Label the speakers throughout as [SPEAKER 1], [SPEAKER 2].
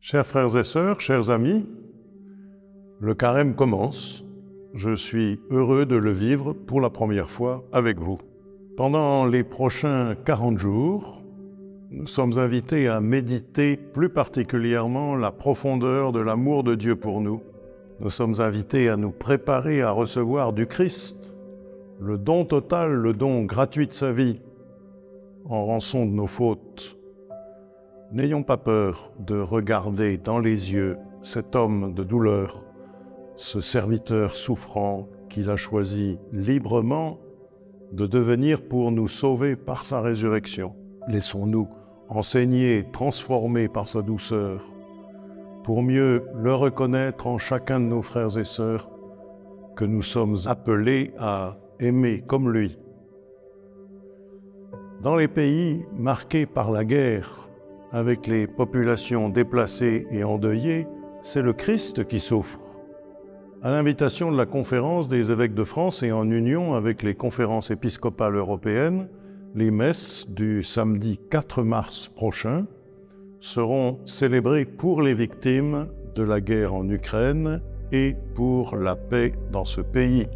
[SPEAKER 1] Chers frères et sœurs, chers amis, le carême commence. Je suis heureux de le vivre pour la première fois avec vous. Pendant les prochains 40 jours, nous sommes invités à méditer plus particulièrement la profondeur de l'amour de Dieu pour nous. Nous sommes invités à nous préparer à recevoir du Christ, le don total, le don gratuit de sa vie, en rançon de nos fautes. N'ayons pas peur de regarder dans les yeux cet homme de douleur, ce serviteur souffrant qu'il a choisi librement de devenir pour nous sauver par sa résurrection. Laissons-nous enseigner, transformer par sa douceur, pour mieux le reconnaître en chacun de nos frères et sœurs que nous sommes appelés à aimer comme lui. Dans les pays marqués par la guerre, avec les populations déplacées et endeuillées, c'est le Christ qui souffre. À l'invitation de la Conférence des évêques de France et en union avec les conférences épiscopales européennes, les messes du samedi 4 mars prochain seront célébrées pour les victimes de la guerre en Ukraine et pour la paix dans ce pays.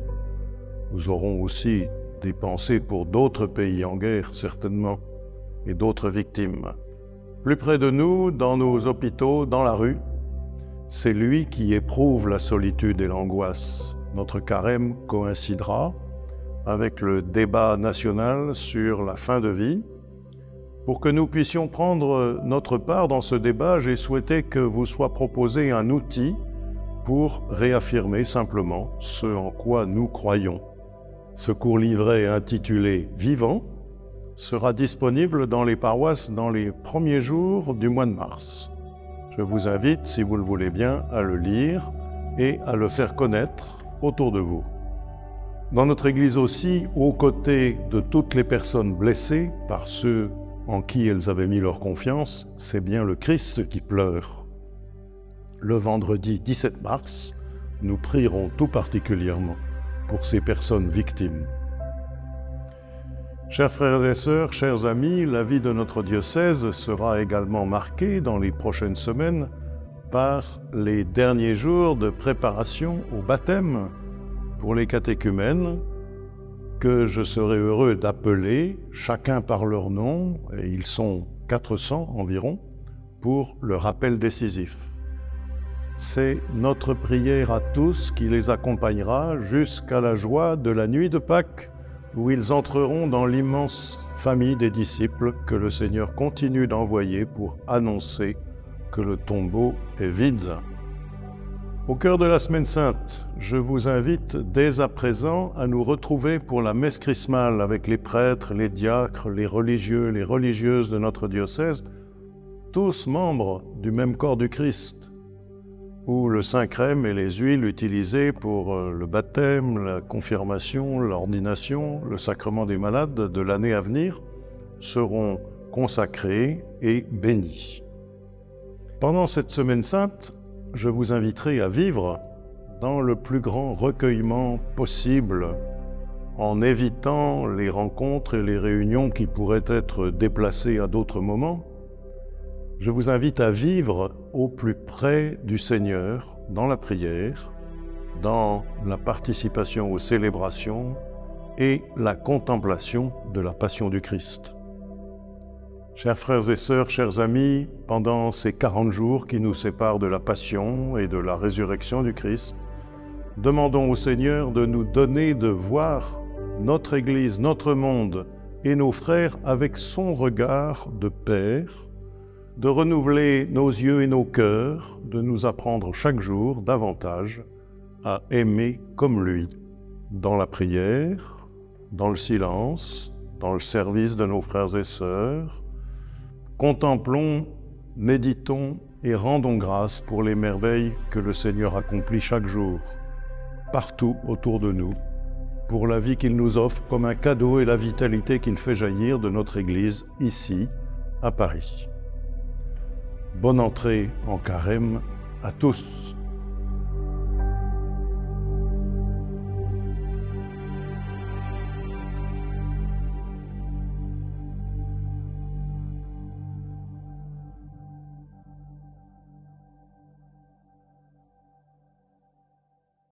[SPEAKER 1] Nous aurons aussi des pensées pour d'autres pays en guerre, certainement, et d'autres victimes. Plus près de nous, dans nos hôpitaux, dans la rue, c'est lui qui éprouve la solitude et l'angoisse. Notre carême coïncidera avec le débat national sur la fin de vie. Pour que nous puissions prendre notre part dans ce débat, j'ai souhaité que vous soit proposé un outil pour réaffirmer simplement ce en quoi nous croyons. Ce court livret intitulé « Vivant » sera disponible dans les paroisses dans les premiers jours du mois de mars. Je vous invite, si vous le voulez bien, à le lire et à le faire connaître autour de vous. Dans notre Église aussi, aux côtés de toutes les personnes blessées par ceux en qui elles avaient mis leur confiance, c'est bien le Christ qui pleure. Le vendredi 17 mars, nous prierons tout particulièrement pour ces personnes victimes. Chers frères et sœurs, chers amis, la vie de notre diocèse sera également marquée dans les prochaines semaines par les derniers jours de préparation au baptême pour les catéchumènes que je serai heureux d'appeler chacun par leur nom, et ils sont 400 environ, pour le rappel décisif. C'est notre prière à tous qui les accompagnera jusqu'à la joie de la nuit de Pâques, où ils entreront dans l'immense famille des disciples que le Seigneur continue d'envoyer pour annoncer que le tombeau est vide. Au cœur de la Semaine Sainte, je vous invite dès à présent à nous retrouver pour la messe chrismale avec les prêtres, les diacres, les religieux, les religieuses de notre diocèse, tous membres du même corps du Christ, où le Saint-Crème et les huiles utilisées pour le baptême, la confirmation, l'ordination, le sacrement des malades de l'année à venir seront consacrés et bénis. Pendant cette Semaine Sainte, je vous inviterai à vivre dans le plus grand recueillement possible, en évitant les rencontres et les réunions qui pourraient être déplacées à d'autres moments. Je vous invite à vivre au plus près du Seigneur, dans la prière, dans la participation aux célébrations et la contemplation de la Passion du Christ. Chers frères et sœurs, chers amis, pendant ces 40 jours qui nous séparent de la Passion et de la résurrection du Christ, demandons au Seigneur de nous donner de voir notre Église, notre monde et nos frères avec son regard de Père, de renouveler nos yeux et nos cœurs, de nous apprendre chaque jour davantage à aimer comme lui, dans la prière, dans le silence, dans le service de nos frères et sœurs. Contemplons, méditons et rendons grâce pour les merveilles que le Seigneur accomplit chaque jour, partout autour de nous, pour la vie qu'il nous offre comme un cadeau et la vitalité qu'il fait jaillir de notre Église ici, à Paris. Bonne entrée en carême à tous.